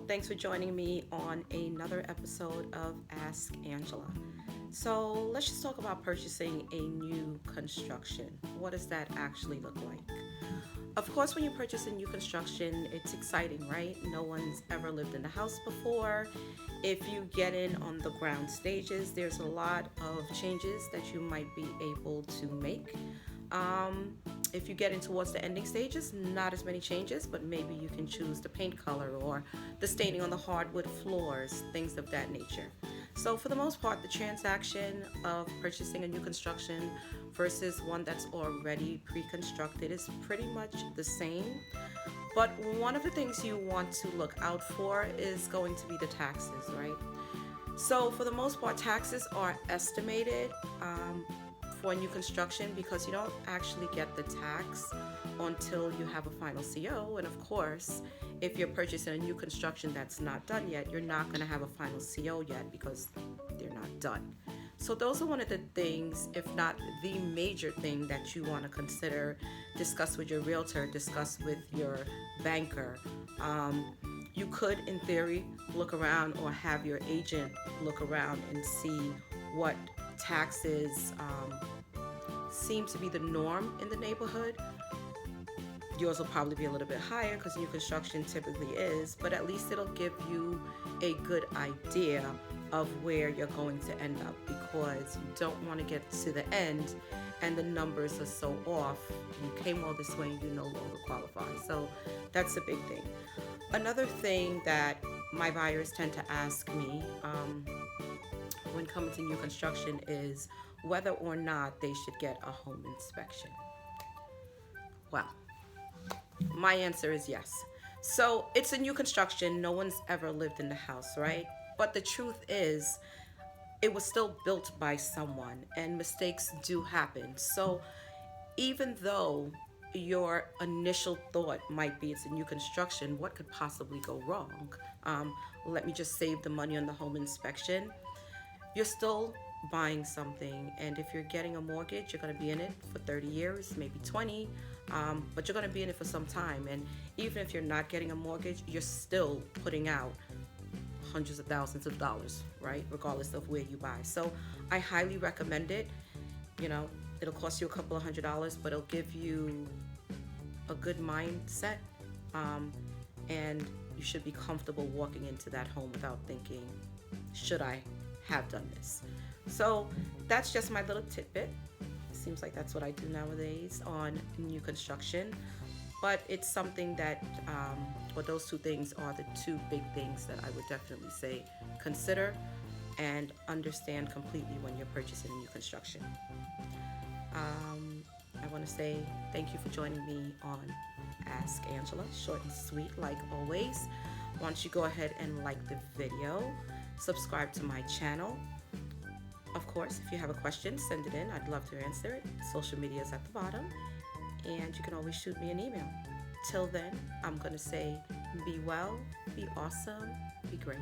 thanks for joining me on another episode of Ask Angela. So, let's just talk about purchasing a new construction. What does that actually look like? Of course, when you purchase a new construction, it's exciting, right? No one's ever lived in the house before. If you get in on the ground stages, there's a lot of changes that you might be able to make. If you get in towards the ending stages, not as many changes, but maybe you can choose the paint color or the staining on the hardwood floors, things of that nature. So for the most part, the transaction of purchasing a new construction versus one that's already pre-constructed is pretty much the same. But one of the things you want to look out for is going to be the taxes, right? So for the most part, taxes are estimated for new construction because you don't actually get the tax until you have a final CO. And of course, if you're purchasing a new construction that's not done yet, you're not going to have a final CO yet because they're not done. So those are one of the things, if not the major thing that you want to consider, discuss with your realtor, discuss with your banker. You could, in theory, look around or have your agent look around and see what taxes seem to be the norm in the neighborhood. Yours will probably be a little bit higher because new construction typically is, but at least it'll give you a good idea of where you're going to end up, because you don't want to get to the end and the numbers are so off. You came all this way and you no longer qualify. So that's a big thing. Another thing that my buyers tend to ask me when coming to new construction is whether or not they should get a home inspection. Well, my answer is yes. So it's a new construction. No one's ever lived in the house, right? But the truth is, it was still built by someone and mistakes do happen. So even though your initial thought might be it's a new construction, what could possibly go wrong? Let me just save the money on the home inspection. You're still buying something, and if you're getting a mortgage, you're going to be in it for 30 years, maybe 20, but you're going to be in it for some time. And even if you're not getting a mortgage, you're still putting out hundreds of thousands of dollars, right? Regardless of where you buy. So I highly recommend it. You know, it'll cost you a couple of $100s, but it'll give you a good mindset, and you should be comfortable walking into that home without thinking, should I have done this? So that's just my little tidbit. Seems like that's what I do nowadays on new construction, but it's something that, well, those two things are the two big things that I would definitely say consider and understand completely when you're purchasing a new construction. I want to say thank you for joining me on Ask Angela, short and sweet like always. Why don't you go ahead and like the video, subscribe to my channel. Of course, if you have a question, send it in. I'd love to answer it. Social media is at the bottom, and you can always shoot me an email. Till then, I'm going to say be well, be awesome, be great.